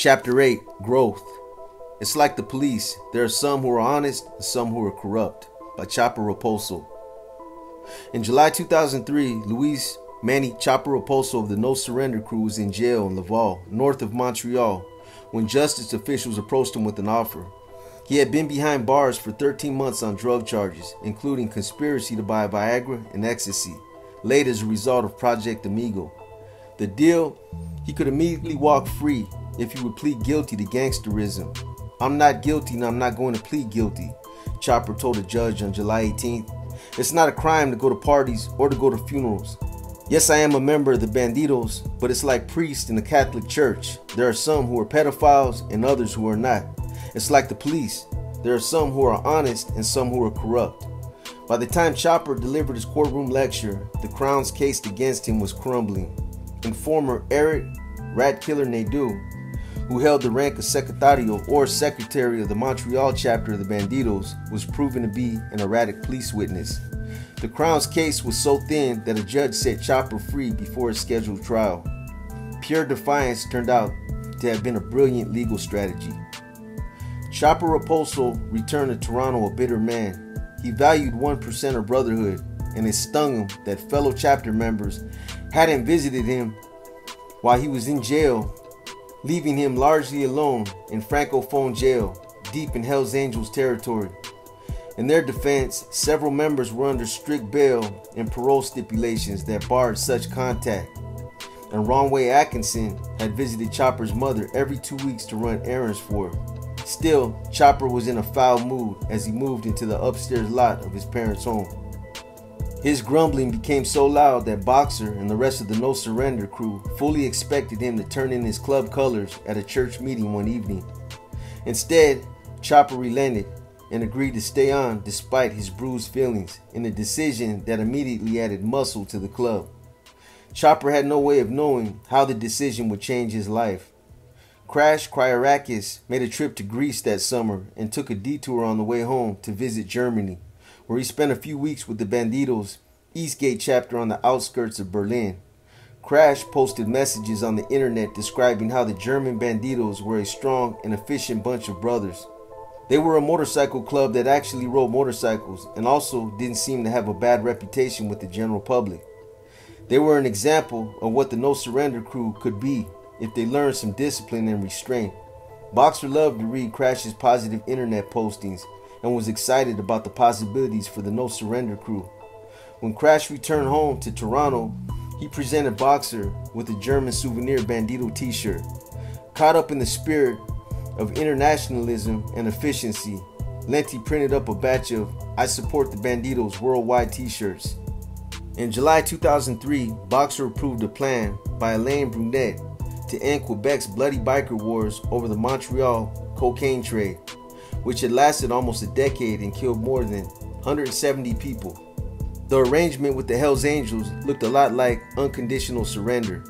Chapter 8, Growth. It's like the police. There are some who are honest and some who are corrupt. By Chopper Raposo. In July 2003, Luis Manny Chopper Raposo of the No Surrender crew was in jail in Laval, north of Montreal, when justice officials approached him with an offer. He had been behind bars for 13 months on drug charges, including conspiracy to buy Viagra and ecstasy, laid as a result of Project Amigo. The deal, he could immediately walk free if he would plead guilty to gangsterism. "I'm not guilty and I'm not going to plead guilty," Chopper told a judge on July 18th. "It's not a crime to go to parties or to go to funerals. Yes, I am a member of the Bandidos, but it's like priests in the Catholic Church. There are some who are pedophiles and others who are not. It's like the police. There are some who are honest and some who are corrupt." By the time Chopper delivered his courtroom lecture, the Crown's case against him was crumbling. Informer Eric "Rat Killer" Nadeau, who held the rank of Secretario or Secretary of the Montreal chapter of the Bandidos, was proven to be an erratic police witness. The Crown's case was so thin that a judge set Chopper free before his scheduled trial. Pure defiance turned out to have been a brilliant legal strategy. Chopper Raposo returned to Toronto a bitter man. He valued 1% brotherhood, and it stung him that fellow chapter members hadn't visited him while he was in jail, leaving him largely alone in Francophone jail, deep in Hell's Angels territory. In their defense, several members were under strict bail and parole stipulations that barred such contact, and Ronway Atkinson had visited Chopper's mother every 2 weeks to run errands for her. Still, Chopper was in a foul mood as he moved into the upstairs lot of his parents' home. His grumbling became so loud that Boxer and the rest of the No Surrender crew fully expected him to turn in his club colors at a church meeting one evening. Instead, Chopper relented and agreed to stay on despite his bruised feelings, in a decision that immediately added muscle to the club. Chopper had no way of knowing how the decision would change his life. Crash Kryarakis made a trip to Greece that summer and took a detour on the way home to visit Germany, where he spent a few weeks with the Bandidos Eastgate chapter on the outskirts of Berlin. Crash posted messages on the internet describing how the German Bandidos were a strong and efficient bunch of brothers. They were a motorcycle club that actually rode motorcycles and also didn't seem to have a bad reputation with the general public. They were an example of what the No Surrender crew could be if they learned some discipline and restraint. Boxer loved to read Crash's positive internet postings and was excited about the possibilities for the No Surrender crew. When Crash returned home to Toronto, he presented Boxer with a German souvenir Bandido t-shirt. Caught up in the spirit of internationalism and efficiency, Lenti printed up a batch of "I Support the Bandidos" worldwide t-shirts. In July 2003, Boxer approved a plan by Alain Brunet to end Quebec's bloody biker wars over the Montreal cocaine trade, which had lasted almost a decade and killed more than 170 people. The arrangement with the Hells Angels looked a lot like unconditional surrender.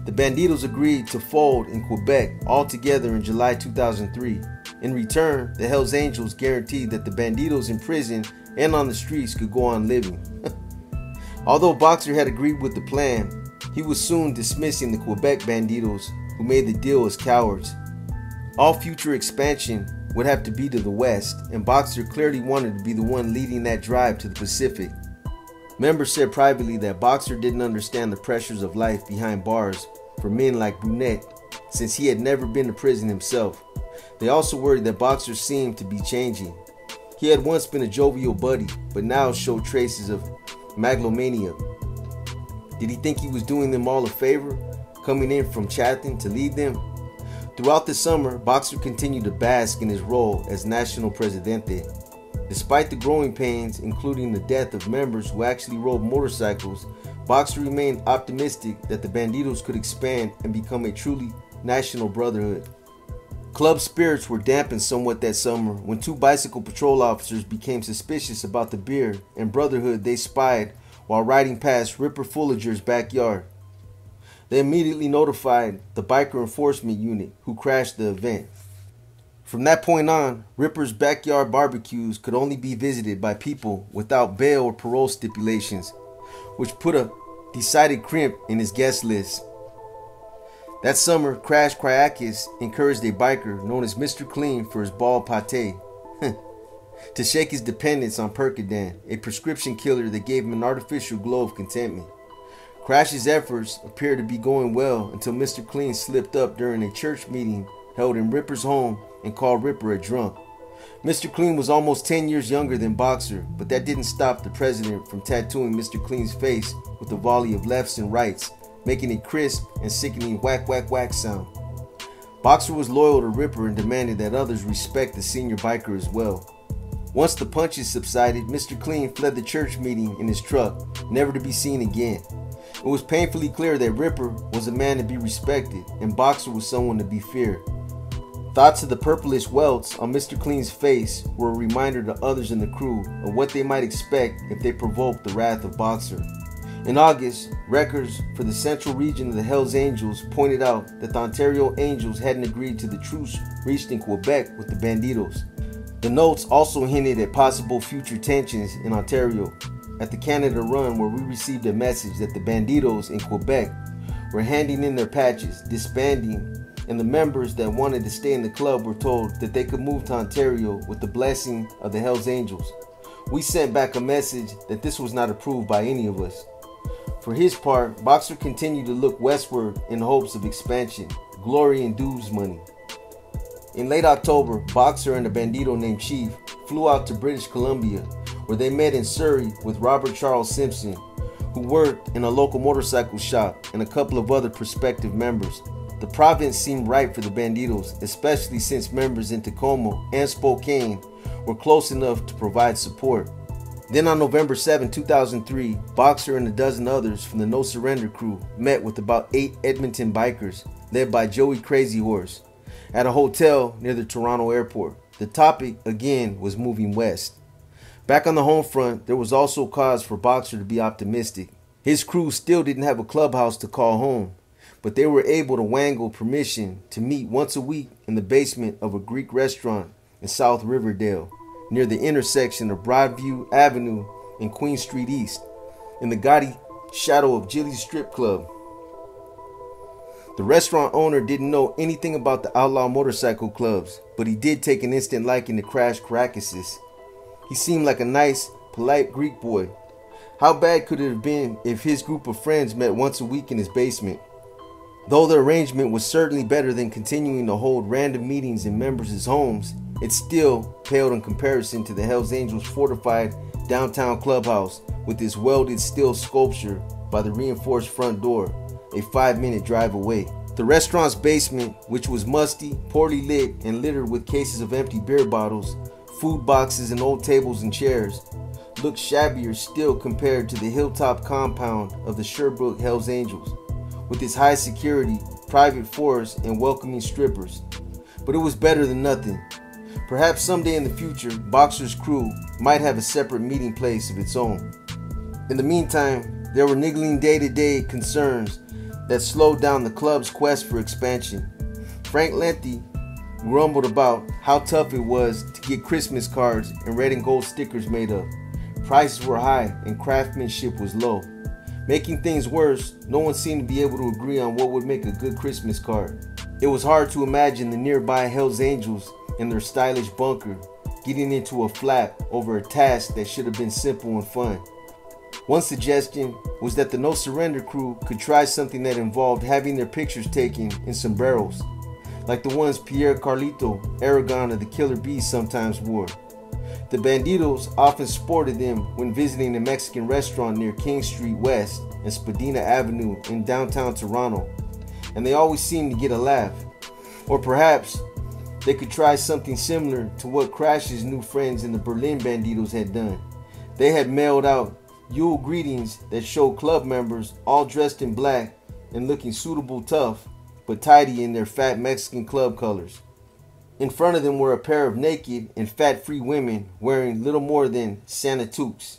The Bandidos agreed to fold in Quebec altogether in July 2003. In return, the Hells Angels guaranteed that the Bandidos in prison and on the streets could go on living. Although Boxer had agreed with the plan, he was soon dismissing the Quebec Bandidos, who made the deal as cowards. All future expansion would have to be to the west, and Boxer clearly wanted to be the one leading that drive to the Pacific. Members said privately that Boxer didn't understand the pressures of life behind bars for men like Brunet, since he had never been to prison himself. They also worried that Boxer seemed to be changing. He had once been a jovial buddy, but now showed traces of megalomania. Did he think he was doing them all a favor, coming in from Chatham to lead them? Throughout the summer, Boxer continued to bask in his role as National Presidente. Despite the growing pains, including the death of members who actually rode motorcycles, Boxer remained optimistic that the Bandidos could expand and become a truly national brotherhood. Club spirits were dampened somewhat that summer when 2 bicycle patrol officers became suspicious about the beer and brotherhood they spied while riding past Ripper Fullager's backyard. They immediately notified the biker enforcement unit, who crashed the event. From that point on, Ripper's backyard barbecues could only be visited by people without bail or parole stipulations, which put a decided crimp in his guest list. That summer, Crash Cryakis encouraged a biker known as Mr. Clean for his bald pate to shake his dependence on Percodan, a prescription killer that gave him an artificial glow of contentment. Crash's efforts appeared to be going well until Mr. Clean slipped up during a church meeting held in Ripper's home and called Ripper a drunk. Mr. Clean was almost 10 years younger than Boxer, but that didn't stop the president from tattooing Mr. Clean's face with a volley of lefts and rights, making a crisp and sickening whack whack whack sound. Boxer was loyal to Ripper and demanded that others respect the senior biker as well. Once the punches subsided, Mr. Clean fled the church meeting in his truck, never to be seen again. It was painfully clear that Ripper was a man to be respected and Boxer was someone to be feared. Thoughts of the purplish welts on Mr. Clean's face were a reminder to others in the crew of what they might expect if they provoked the wrath of Boxer. In August, records for the central region of the Hells Angels pointed out that the Ontario Angels hadn't agreed to the truce reached in Quebec with the Bandidos. The notes also hinted at possible future tensions in Ontario. At the Canada run, where we received a message that the Bandidos in Quebec were handing in their patches, disbanding, and the members that wanted to stay in the club were told that they could move to Ontario with the blessing of the Hells Angels. We sent back a message that this was not approved by any of us. For his part, Boxer continued to look westward in hopes of expansion, glory, and dues money. In late October, Boxer and a Bandido named Chief flew out to British Columbia, where they met in Surrey with Robert Charles Simpson, who worked in a local motorcycle shop, and a couple of other prospective members. The province seemed ripe for the Bandidos, especially since members in Tacoma and Spokane were close enough to provide support. Then on November 7, 2003, Boxer and a dozen others from the No Surrender crew met with about 8 Edmonton bikers, led by Joey Crazy Horse, at a hotel near the Toronto airport. The topic, again, was moving west. Back on the home front, there was also cause for Boxer to be optimistic. His crew still didn't have a clubhouse to call home, but they were able to wangle permission to meet once a week in the basement of a Greek restaurant in South Riverdale, near the intersection of Broadview Avenue and Queen Street East, in the gaudy shadow of Jilly's Strip Club. The restaurant owner didn't know anything about the outlaw motorcycle clubs, but he did take an instant liking to Crash Cryakis. He seemed like a nice, polite Greek boy. How bad could it have been if his group of friends met once a week in his basement? Though the arrangement was certainly better than continuing to hold random meetings in members' homes, it still paled in comparison to the Hells Angels' fortified downtown clubhouse with its welded steel sculpture by the reinforced front door, a 5-minute drive away. The restaurant's basement, which was musty, poorly lit, and littered with cases of empty beer bottles, food boxes, and old tables and chairs, looked shabbier still compared to the hilltop compound of the Sherbrooke Hells Angels, with its high security, private forest, and welcoming strippers. But it was better than nothing. Perhaps someday in the future, Boxer's crew might have a separate meeting place of its own. In the meantime, there were niggling day-to-day concerns that slowed down the club's quest for expansion. Frank Lethe grumbled about how tough it was to get Christmas cards and red and gold stickers made up. Prices were high and craftsmanship was low. Making things worse, no one seemed to be able to agree on what would make a good Christmas card. It was hard to imagine the nearby Hells Angels in their stylish bunker getting into a flap over a task that should have been simple and fun. One suggestion was that the No Surrender crew could try something that involved having their pictures taken in sombreros, like the ones Pierre Carlito Aragon of the Killer Bees sometimes wore. The Bandidos often sported them when visiting a Mexican restaurant near King Street West and Spadina Avenue in downtown Toronto, and they always seemed to get a laugh. Or perhaps they could try something similar to what Crash's new friends in the Berlin Bandidos had done. They had mailed out Yule greetings that showed club members all dressed in black and looking suitable tough, but tidy in their fat Mexican club colors. In front of them were a pair of naked and fat-free women wearing little more than Santa toques.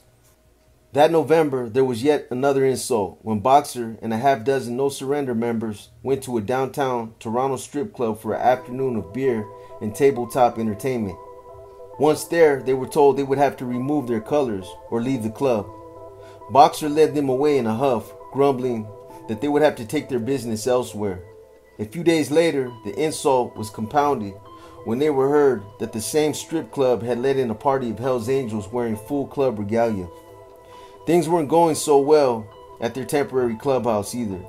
That November, there was yet another insult when Boxer and a half-dozen No Surrender members went to a downtown Toronto strip club for an afternoon of beer and tabletop entertainment. Once there, they were told they would have to remove their colors or leave the club. Boxer led them away in a huff, grumbling that they would have to take their business elsewhere. A few days later, the insult was compounded when they were heard that the same strip club had let in a party of Hell's Angels wearing full club regalia. Things weren't going so well at their temporary clubhouse either.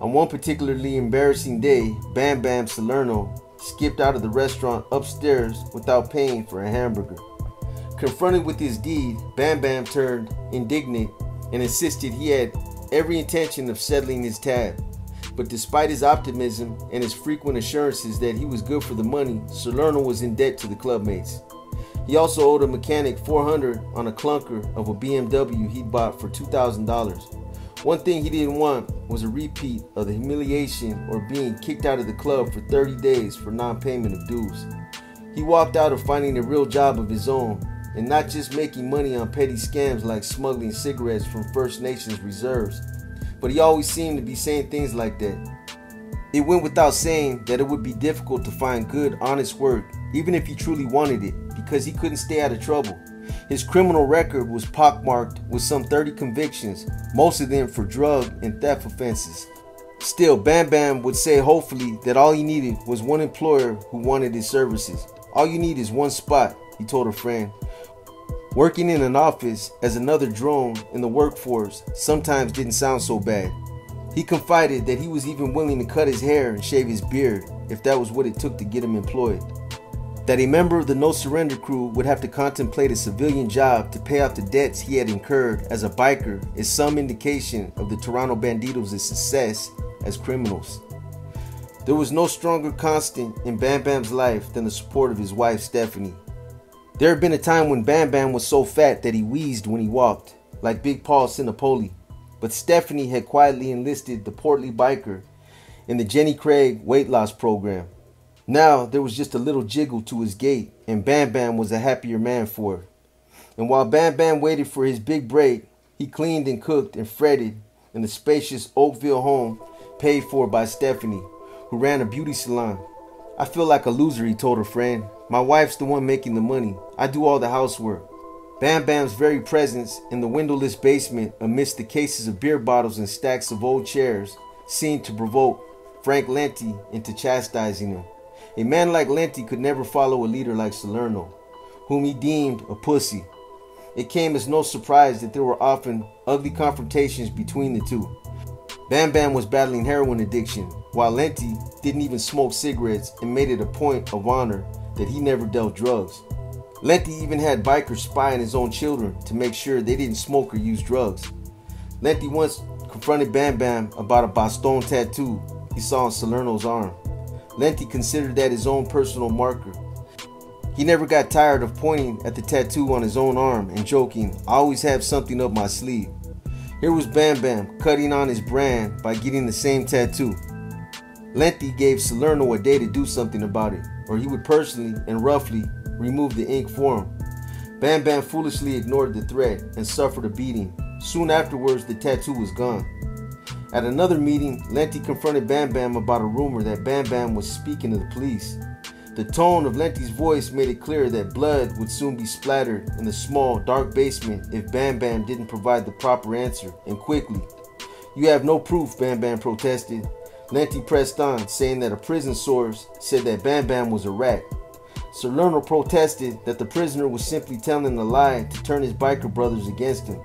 On one particularly embarrassing day, Bam Bam Salerno skipped out of the restaurant upstairs without paying for a hamburger. Confronted with his deed, Bam Bam turned indignant and insisted he had every intention of settling his tab. But despite his optimism and his frequent assurances that he was good for the money, Salerno was in debt to the clubmates. He also owed a mechanic $400 on a clunker of a BMW he'd bought for $2,000. One thing he didn't want was a repeat of the humiliation or being kicked out of the club for 30 days for non-payment of dues. He walked out of finding a real job of his own and not just making money on petty scams like smuggling cigarettes from First Nations reserves, but he always seemed to be saying things like that. It went without saying that it would be difficult to find good, honest work, even if he truly wanted it, because he couldn't stay out of trouble. His criminal record was pockmarked with some 30 convictions, most of them for drug and theft offenses. Still, Bam Bam would say hopefully that all he needed was one employer who wanted his services. All you need is one spot, he told a friend. Working in an office as another drone in the workforce sometimes didn't sound so bad. He confided that he was even willing to cut his hair and shave his beard if that was what it took to get him employed. That a member of the No Surrender crew would have to contemplate a civilian job to pay off the debts he had incurred as a biker is some indication of the Toronto Bandidos' success as criminals. There was no stronger constant in Bam Bam's life than the support of his wife, Stephanie. There had been a time when Bam Bam was so fat that he wheezed when he walked, like Big Paul Sinopoli, but Stephanie had quietly enlisted the portly biker in the Jenny Craig weight loss program. Now there was just a little jiggle to his gait, and Bam Bam was a happier man for it. And while Bam Bam waited for his big break, he cleaned and cooked and fretted in the spacious Oakville home paid for by Stephanie, who ran a beauty salon. I feel like a loser, he told her friend. My wife's the one making the money. I do all the housework. Bam Bam's very presence in the windowless basement amidst the cases of beer bottles and stacks of old chairs seemed to provoke Frank Lenti into chastising him. A man like Lenti could never follow a leader like Salerno, whom he deemed a pussy. It came as no surprise that there were often ugly confrontations between the two. Bam Bam was battling heroin addiction, while Lenti didn't even smoke cigarettes and made it a point of honor that he never dealt drugs. Lenti even had bikers spy on his own children to make sure they didn't smoke or use drugs. Lenti once confronted Bam Bam about a Baston tattoo he saw on Salerno's arm. Lenti considered that his own personal marker. He never got tired of pointing at the tattoo on his own arm and joking, "I always have something up my sleeve." Here was Bam Bam cutting on his brand by getting the same tattoo. Lenti gave Salerno a day to do something about it, or he would personally and roughly remove the ink for him. Bam Bam foolishly ignored the threat and suffered a beating. Soon afterwards, the tattoo was gone. At another meeting, Lenti confronted Bam Bam about a rumor that Bam Bam was speaking to the police. The tone of Lenti's voice made it clear that blood would soon be splattered in the small, dark basement if Bam Bam didn't provide the proper answer, and quickly. "You have no proof," Bam Bam protested. Lenti pressed on, saying that a prison source said that Bam Bam was a rat. Salerno protested that the prisoner was simply telling a lie to turn his biker brothers against him.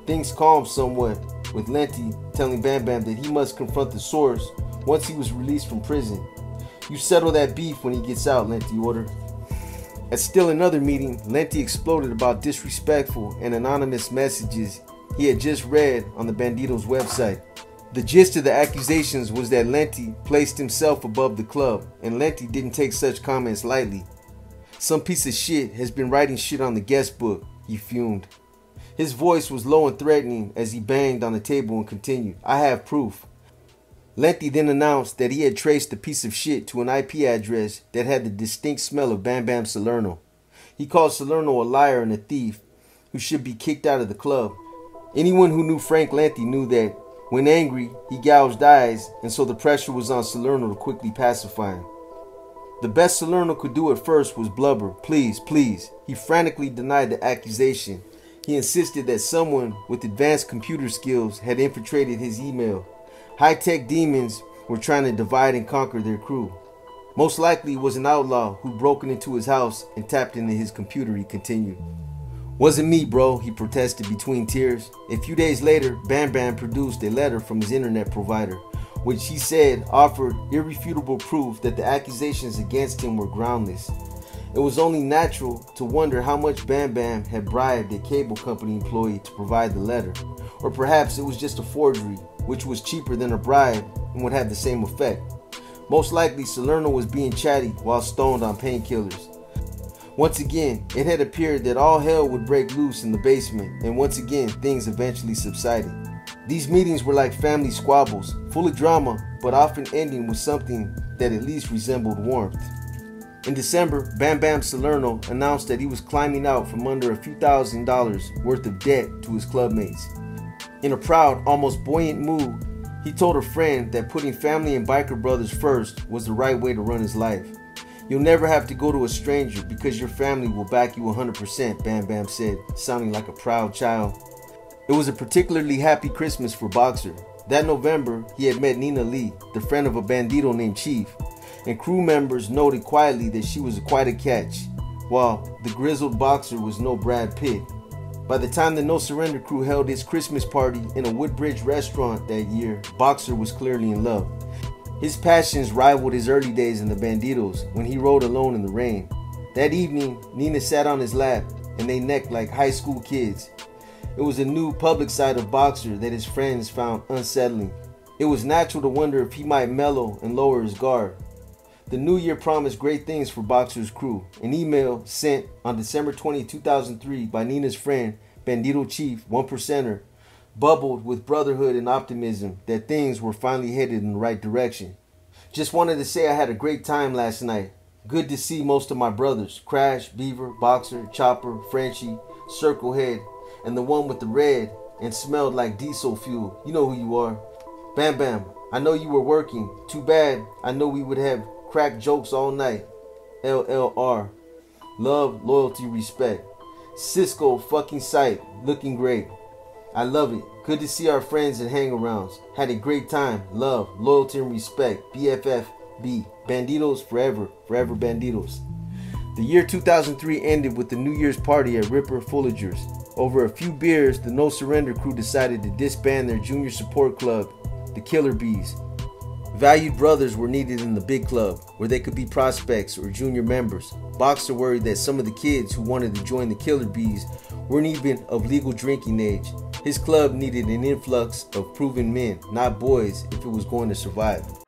Things calmed somewhat, with Lenti telling Bam Bam that he must confront the source once he was released from prison. "You settle that beef when he gets out," Lenti ordered. At still another meeting, Lenti exploded about disrespectful and anonymous messages he had just read on the Bandidos website. The gist of the accusations was that Lenti placed himself above the club, and Lenti didn't take such comments lightly. "Some piece of shit has been writing shit on the guest book," he fumed. His voice was low and threatening as he banged on the table and continued, "I have proof." Lenti then announced that he had traced the piece of shit to an IP address that had the distinct smell of Bam Bam Salerno. He called Salerno a liar and a thief who should be kicked out of the club. Anyone who knew Frank Lenti knew that when angry, he gouged eyes, and so the pressure was on Salerno to quickly pacify him. The best Salerno could do at first was blubber, "Please, please." He frantically denied the accusation. He insisted that someone with advanced computer skills had infiltrated his email. High-tech demons were trying to divide and conquer their crew. Most likely it was an outlaw who broke into his house and tapped into his computer, he continued. Wasn't me, bro, he protested between tears. A few days later, Bam Bam produced a letter from his internet provider, which he said offered irrefutable proof that the accusations against him were groundless. It was only natural to wonder how much Bam Bam had bribed a cable company employee to provide the letter. Or perhaps it was just a forgery, which was cheaper than a bribe and would have the same effect. Most likely, Salerno was being chatty while stoned on painkillers. Once again, it had appeared that all hell would break loose in the basement, and once again, things eventually subsided. These meetings were like family squabbles, full of drama, but often ending with something that at least resembled warmth. In December, Bam Bam Salerno announced that he was climbing out from under a few $1,000s worth of debt to his clubmates. In a proud, almost buoyant mood, he told a friend that putting family and biker brothers first was the right way to run his life. You'll never have to go to a stranger because your family will back you 100%, Bam Bam said, sounding like a proud child. It was a particularly happy Christmas for Boxer. That November, he had met Nina Lee, the friend of a bandito named Chief, and crew members noted quietly that she was quite a catch, while the grizzled Boxer was no Brad Pitt. By the time the No Surrender crew held its Christmas party in a Woodbridge restaurant that year, Boxer was clearly in love. His passions rivaled his early days in the Bandidos when he rode alone in the rain. That evening, Nina sat on his lap and they necked like high school kids. It was a new public side of Boxer that his friends found unsettling. It was natural to wonder if he might mellow and lower his guard. The new year promised great things for Boxer's crew. An email sent on December 20, 2003 by Nina's friend, Bandito Chief, 1%er, bubbled with brotherhood and optimism that things were finally headed in the right direction. Just wanted to say I had a great time last night. Good to see most of my brothers, Crash, Beaver, Boxer, Chopper, Frenchie, Circlehead, and the one with the red and smelled like diesel fuel. You know who you are. Bam Bam, I know you were working. Too bad, I know we would have crack jokes all night. LLR. Love, loyalty, respect. Cisco fucking sight. Looking great. I love it. Good to see our friends at hangarounds. Had a great time. Love, loyalty, and respect. BFFB. Bandidos forever. Forever Bandidos. The year 2003 ended with the New Year's party at Ripper Fullerger's. Over a few beers, the No Surrender crew decided to disband their junior support club, the Killer Bees. Valued brothers were needed in the big club, where they could be prospects or junior members. Boxer worried that some of the kids who wanted to join the Killer Bees weren't even of legal drinking age. His club needed an influx of proven men, not boys, if it was going to survive.